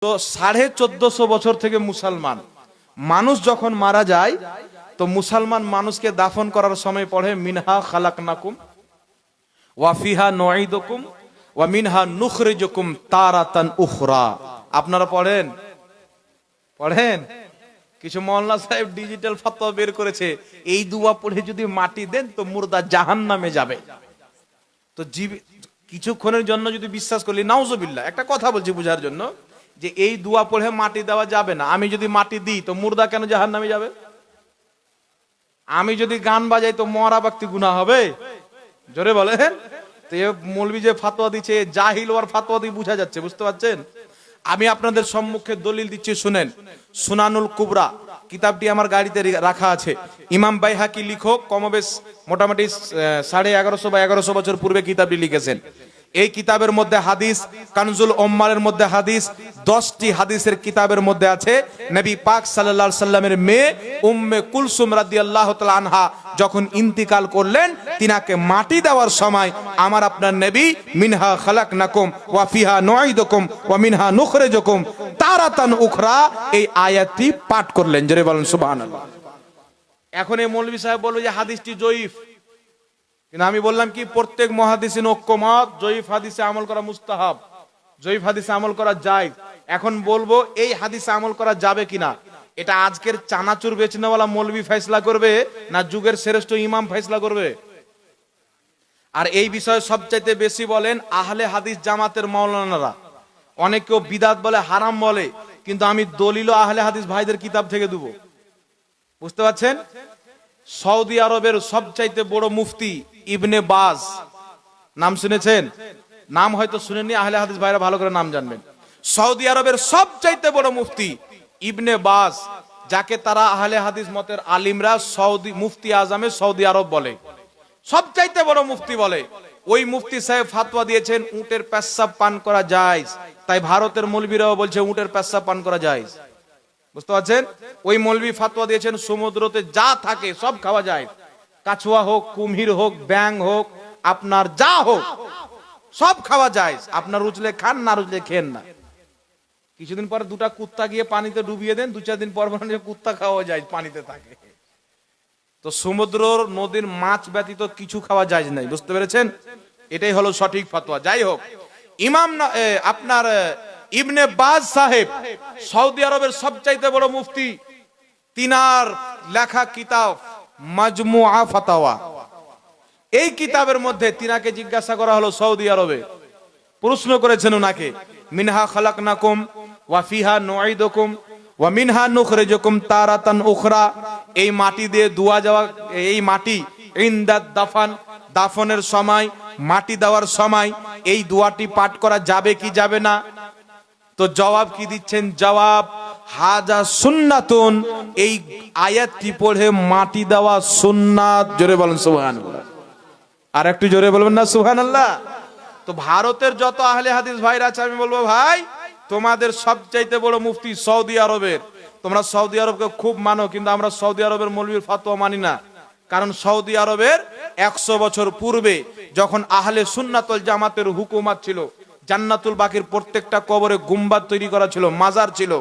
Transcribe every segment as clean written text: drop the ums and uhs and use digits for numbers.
তো 1450 বছর থেকে মুসলমান মানুষ যখন মারা যায় তো মুসলমান মানুষকে দাফন করার সময় পড়ে মিনহা খালাকনাকুম ওয়া ফিহা নুঈদুকুম ওয়া মিনহা নুখরিজুকুম তারাতান উখরা। আপনারা পড়েন পড়েন কিছু মাওলানা সাহেব ডিজিটাল ফতোয়া বের করেছে, এই দোয়া পড়ে যদি মাটি দেন তো মুর্দা জাহান্নামে যাবে। তো কিছুক্ষণের জন্য যদি বিশ্বাস করলি, নাউজুবিল্লাহ, একটা কথা বলছি বোঝার জন্য, যে এই দোয়া পড়ে মাটি দেওয়া যাবে না, আমি যদি মাটি দিই তো মুর্দা কেন জাহান্নামে যাবে? আমি যদি গান বাজাই তো মরা ব্যক্তি গুনাহ হবে? জোরে বলেন। তো এই মৌলবি যে ফাতোয়া দিচ্ছে, জাহিল ওর ফাতোয়া দিয়ে বোঝা যাচ্ছে, বুঝতে পারছেন? আমি আপনাদের সম্মুখে দলিল দিচ্ছি, শুনেন। সুনানুল কুবরা কিতাবটি আমার গাড়িতে রাখা আছে। ইমাম বাইহাকি লিখক, কমবেশ মোটামুটি 1150 বা 1100 বছর পূর্বে কিতাবটি লিখেছেন। এই কিতাবের মধ্যে হাদিস, কানজুল উম্মালের মধ্যে হাদিস, 10টি হাদিসের কিতাবের মধ্যে আছে নবী পাক সাল্লাল্লাহু আলাইহি সাল্লামের মেয়ে উম্মে কুলসুম রাদিয়াল্লাহু তাআলা আনহা যখন ইন্তিকাল করলেন, তিনাকে মাটি দেওয়ার সময় আমার আপনার নবী মিনহা খালাকনাকুম ওয়া ফিহা নুঈদুকুম ওয়া মিনহা নুখরিজুকুম তারাতান উখরা এই আয়াতটি পাঠ করলেন। জোরে বলেন সুবহানাল্লাহ। এখন এই মৌলভী সাহেব বলল যে হাদিসটি জয়ীফ, কিন্তু আমি বললাম কি প্রত্যেক মুহাদ্দিসিন ঐক্যমত জয়ীফ হাদিসে আমল করা মুস্তাহাব, জয়ীফ হাদিসে আমল করা জায়েজ। এখন বলবো এই হাদিসে আমল করা যাবে কিনা, এটা আজকের চানাচুর বেচনেওয়ালা মৌলভী ফয়সালা করবে না যুগের শ্রেষ্ঠ ইমাম ফয়সালা করবে? আর এই বিষয়ে সবচাইতে বেশি বলেন আহলে হাদিস জামাতের মাওলানারা। অনেকেও বিদাত বলে, হারাম বলে, কিন্তু আমি দলিল আহলে হাদিস ভাইদের কিতাব থেকে দেব, বুঝতে পারছেন? সৌদি আরবের সবচাইতে বড় মুফতি ইবনে বাজ, নাম শুনেছেন? নাম হয়তো শুনেননি, আহলে হাদিস ভাইরা ভালো করে নাম জানবেন। সৌদি আরবের সবচাইতে বড় মুফতি ইবনে বাজ, যাকে তারা আহলে হাদিস মতের আলিমরা সৌদি মুফতি আজমে সৌদি আরব বলে, সবচাইতে বড় মুফতি বলে। ওই মুফতি সাহেব ফাতোয়া দিয়েছেন উটের পেশাব পান করা জায়েজ, তাই ভারতের মৌলবীরাও বলছে উটের পেশাব পান করা জায়েজ, বুঝতে পারছেন? ওই মৌলবী ফাতোয়া দিয়েছেন সমুদ্রতে যা থাকে সব খাওয়া যায়, কাছুয়া হোক, কুমির হোক, ব্যাং হোক, আপনার যা হোক সব খাওয়া যায়, আপনার রুচলে খান, না রুচলে খেন না। কিছুদিন পরে দুটা কুত্তা গিয়ে পানিতে ডুবিয়ে দেন, 2-4 দিন পর কুত্তা খাওয়া যায়, পানিতে থাকে। তো সমুদ্র নদীর মাছ ব্যতীত কিছু খাওয়া যায় নাই, বুঝতে পেরেছেন? এটাই হলো সঠিক ফতোয়া। যাই হোক, ইমাম আপনার ইবনে বাজ সাহেব সৌদি আরবের সবচাইতে বড় মুফতি, তিনার লেখা কিতাব মাজমুআ ফাতাওয়া, এই কিতাবের মধ্যে তিনাকে জিজ্ঞাসা করা হলো, সৌদি আরবে প্রশ্ন করেছেন ওনাকে, মিনহা খালাকনাকুম ওয়া ফিহা নুঈদুকুম ওয়া মিনহা নুখরিজুকুম তারাতান উখরা, এই মাটি দিয়ে দোয়া যাওয়া, এই মাটি ইনদাদ দাফান, দাফনের সময়, মাটি দেওয়ার সময় এই দোয়াটি পাঠ করা যাবে কি যাবে না? তো জবাব কি দিচ্ছেন? জবাব হাজা সুন্নাতুন, এই আয়াতটি পড়ে মাটি দেওয়া সুন্নাত। জোরে বলেন সুবহানাল্লাহ। আর একটু জোরে বলবেন না সুবহানাল্লাহ? তো ভারতের যত আহলে হাদিস ভাইরা আছে, আমি বলবো ভাই তোমাদের সবচাইতে বড় মুফতি সৌদি আরবের, তোমরা সৌদি আরবকে খুব মানো, কিন্তু আমরা সৌদি আরবের মৌলবীর ফাতোয়া মানি না। কারণ সৌদি আরবের 100 বছর পূর্বে যখন আহলে সুন্নাতুল জামাতের হুকুমত ছিল, জান্নাতুল বাকির প্রত্যেকটা কবরে গুম্বাদ তৈরি করা ছিল, মাজার ছিল।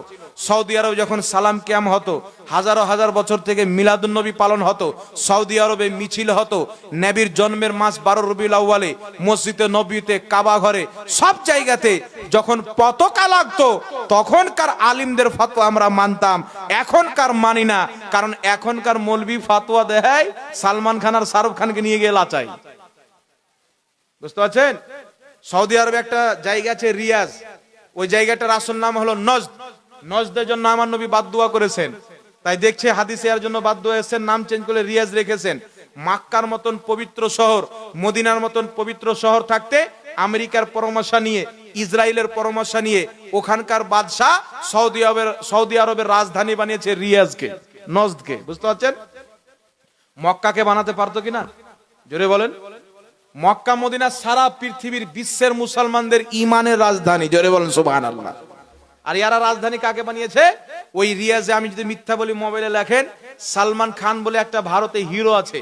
সৌদি আরবে যখন সালাম কিয়াম হতো, হাজারো হাজার বছর থেকে মিলাদুন নবী পালন হতো, সৌদি আরবে মিছিল হতো, নবীর জন্মের মাস 12 রবিউল আউয়ালে মসজিদে নববীতে, কাবা ঘরে, সব জায়গাতে যখন পতাকা লাগতো তখনকার আলিমদের ফতোয়া আমরা মানতাম, এখনকার মানি না। কারণ এখনকার মৌলবী ফতোয়া দেয় সালমান খান আর শাহরুখ খানকে নিয়ে গিয়ে লাচাই, বুঝতে পারছেন? সৌদি আরবে একটা জায়গা আছে রিয়াজ, ওই জায়গাটার আসল নাম হলো নজদ। নজদের জন্য আমার নবী বাদদুয়া করেছেন, তাই দেখছে হাদিসে এর জন্য বাদদুয়া এসেছেন, নাম চেঞ্জ করে রিয়াজ রেখেছেন। মক্কার মতন পবিত্র শহর, মদিনার মতন পবিত্র শহর থাকতে আমেরিকার পরামর্শ নিয়ে, ইসরায়েলের পরামর্শ নিয়ে ওখানকার বাদশাহ সৌদি আরবের রাজধানী বানিয়েছে রিয়াজকে, নজদকে, বুঝতে পারছেন? মক্কাকে বানাতে পারতো কিনা? জোরে বলেন। মক্কা মদিনা সারা পৃথিবীর বিশ্বের মুসলমানদের ইমানের রাজধানী, জোরে বলেন সুবহানাল্লাহ। আর ইয়ারা রাজধানী কাকে বানিয়েছে? ওই রিয়াজে। আমি যদি মিথ্যা বলি মোবাইলে লেখেন, সালমান খান বলে একটা ভারতে হিরো আছে।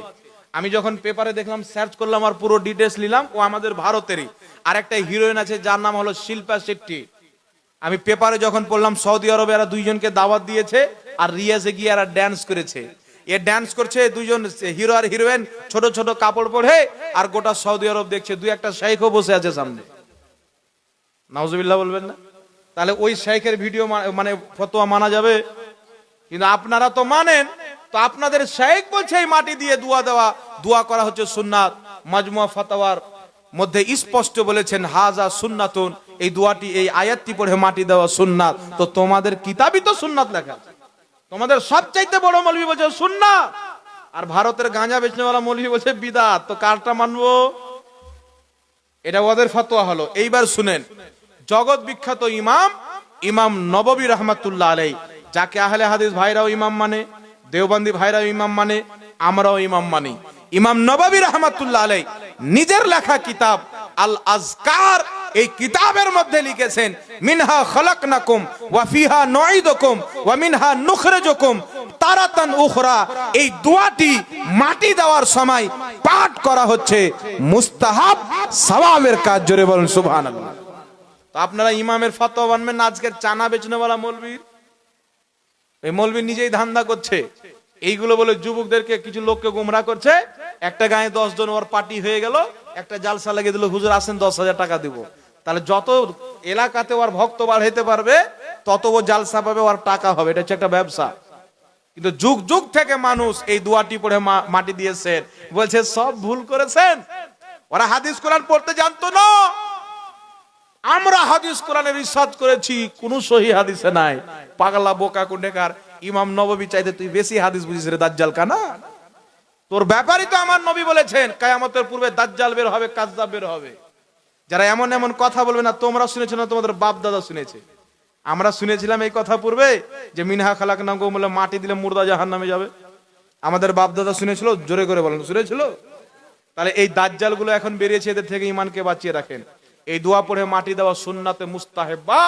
আমি যখন পেপারে দেখলাম, সার্চ করলাম আর পুরো ডিটেইলস নিলাম, ও আমাদের ভারতেরই। আর একটা হিরোইন আছে যার নাম হলো শিল্পা শেট্টি, আমি পেপারে যখন পড়লাম সৌদি আরবে এরা দুইজনকে দাওয়াত দিয়েছে আর রিয়াজে গিয়ে এরা ড্যান্স করেছে। এ ড্যান্স করছে দুইজন হিরো আর হিরোইন, ছোট ছোট কাপড় পরে, আর গোটা সৌদি আরব দেখছে। দুই একটা শেখও বসে আছে সামনে। নাউজুবিল্লাহ বলবেন না? তাহলে ওই শেখের ভিডিও মানে ফতোয়া মানা যাবে? কিন্তু আপনারা তো মানেন। তো আপনাদের শেখ বলছে এই মাটি দিয়ে দোয়া দেওয়া, দোয়া করা হচ্ছে সুন্নাত। মাজমুয়া ফাতাওয়ার মধ্যে স্পষ্ট বলেছেন হাজা সুন্নাতুন, এই দোয়াটি, এই আয়াতটি পড়ে মাটি দেওয়া সুন্নাত। তো তোমাদের কিতাবই তো সুন্নাত লেখা আছে। তোমাদের সবচাইতে বড় মৌলবি বলছে সুন্নাত, আর ভারতের গাঁজা বেচনেওয়ালা মৌলবি বলছে বিদআত। তো কারটা মানবো? এটা ওদের ফতোয়া হলো। এইবার শুনেন, জগৎ বিখ্যাত ইমাম ইমাম নববী রাহমাতুল্লাহ আলাইহি, যাকে আহলে হাদিস ভাইরাও ইমাম মানে, দেওবন্দি ভাইরাও ইমাম মানে, আমরাও ইমাম মানি। ইমাম নববী রাহমাতুল্লাহ আলাইহি নিজের লেখা কিতাব আল আজকার, এই কিতাবের মধ্যে লিখেছেন মিনহা খলাকনাকুম ওয়া ফিহা নুঈদুকুম ওয়া মিনহা নুখরিজুকুম তারাতান উখরা। এই দোয়াটি মাটি দেওয়ার সময় পাঠ করা হচ্ছে মুস্তাহাব, সওয়াবের কাজ। জোরে বলুন সুবহানাল্লাহ। তো আপনারা ইমামের ফতোয়া মানবেন না আজকের চানা বেচনেওয়ালা মৌলবীর? এই মৌলবী নিজেই ধান্দা করছে। এইগুলো বলে যুবকদেরকে, কিছু লোককে গুমরা করছে। একটা গায়ে 10 জন ওর পার্টি হয়ে গেল, একটা জালসা লাগিয়ে দিল, হুজুর আসেন 10,000 টাকা দিব। তাহলে যত এলাকাতে ওর ভক্ত বাড়াইতে পারবে তত ও জালসা পাবে, ওর টাকা হবে। এটা হচ্ছে একটা ব্যবসা। কিন্তু যুগ যুগ থেকে মানুষ এই দোয়াটি পড়ে মাটি দিয়েছেন, বলছে সব ভুল করেছেন। ওরা হাদিস কোরআন পড়তে জানতো না। আমরা হাদিস কোরআনের রিসার্চ করেছি, কোন সহি হাদিসে নাই। পাগলা বোকা কুন্ডেকার, ইমাম নববী চাইতে তুই বেশি হাদিস বুঝিস রে দাজ্জাল কানা। তোর ব্যাপারই তো আমার নবী বলেছেন কিয়ামতের পূর্বে দাজ্জাল বের হবে, কাযযাব বের হবে। যারা এমন এমন কথা বলবে না, তোমরা শুনেছো না, তোমাদের বাপ দাদা শুনেছে। আমরা শুনেছিলাম এই কথা পূর্বে যে মিনহা খালাকনাকুম বলে মাটি দিলে মুর্দা জাহান্নামে যাবে। আমাদের বাপ দাদা শুনেছিল? জোরে করে বলেন, শুনেছিল? তাহলে এই দাজ্জাল গুলো এখন বেরিয়েছে, এদের থেকে ঈমানকে বাঁচিয়ে রাখেন। এই দোয়া পড়ে মাটি দেওয়া সুন্নাতে মুস্তাহেবা।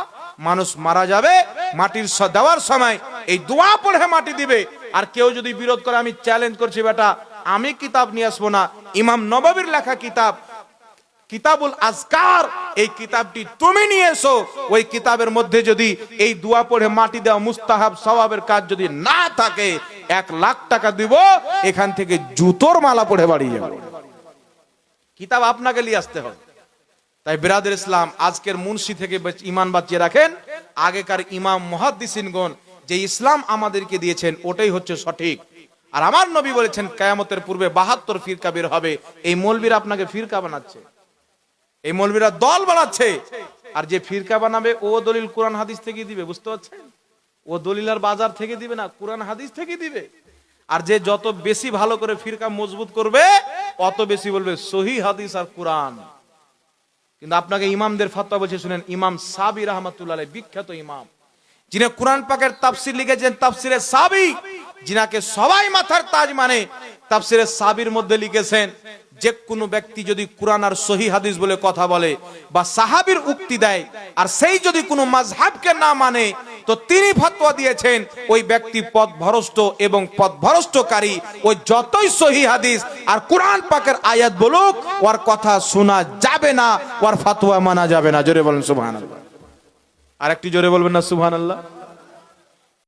মানুষ মারা যাবে, মাটির দেওয়ার সময় এই দোয়া পড়ে মাটি দিবে। আর কেউ যদি বিরোধ করে, আমি চ্যালেঞ্জ করছি বেটা, আমি কিতাব নিয়ে আসবো না, ইমাম নববীর লেখা কিতাব কিতাবুল আজকার, এই কিতাবটি তুমি নিয়ে এসো। ওই কিতাবের মধ্যে যদি এই দোয়া পড়ে মাটি দেওয়া মুস্তাহাব সওয়াবের কাজ যদি না থাকে, 1 লাখ টাকা দিব, এখান থেকে জুতোর মালা পড়ে বাড়ি যাবে। কিতাব আপনাকে নিয়ে আসতে হবে। তাই বিরাদর ইসলাম, আজকের মুন্সি থেকে ঈমান বাঁচিয়ে রাখেন। আগেকার ইমাম মুহাদ্দিসিনগণ যে ইসলাম আমাদেরকে দিয়েছেন ওটাই হচ্ছে সঠিক। আর আমার নবী বলেছেন কিয়ামতের পূর্বে 72 ফিরকা বের হবে। এই মৌলবীরা আপনাকে ফিরকা বানাচ্ছে, এই মৌলবীরা দল বানাচ্ছে। আর যে ফিরকা বানাবে ও দলিল কোরআন হাদিস থেকে দিবে, বুঝতে পারছেন? ও দলিল আর বাজার থেকে দিবে না, কোরআন হাদিস থেকে দিবে। আর যে যত বেশি ভালো করে ফিরকা মজবুত করবে, অত বেশি বলবে সহিহ হাদিস আর কোরআন। কিন্তু আপনাকে ইমামদের ফতোয়া বলছে শুনেন। ইমাম সাবি রাহমাতুল্লাহ আলাইহি, বিখ্যাত ইমাম, যিনি কোরআন পাকের তাফসীর লিখেছেন, তাফসীরে সাবি, যিনাকে সবাই মাথার তাজ মানে, তাফসীরে সাবির মধ্যে লিখেছেন যে কোনো ব্যক্তি যদি কোরআন আর সহিহ হাদিস বলে কথা বলে বা সাহাবীর উক্তি দেয়, আর সেই যদি কোনো মাযহাবকে না মানে, তো তিনি ফতোয়া দিয়েছেন ওই ব্যক্তি পথভ্রষ্ট এবং পথভ্রষ্টকারী। ওই যতই সহিহ হাদিস আর কোরআন পাকের আয়াত বলুক, ওর কথা শোনা যাবে না, ওর ফতোয়া মানা যাবে না। জোরে বলেন সুবহানাল্লাহ। আরেকটি জোরে বলবেন না সুবহানাল্লাহ।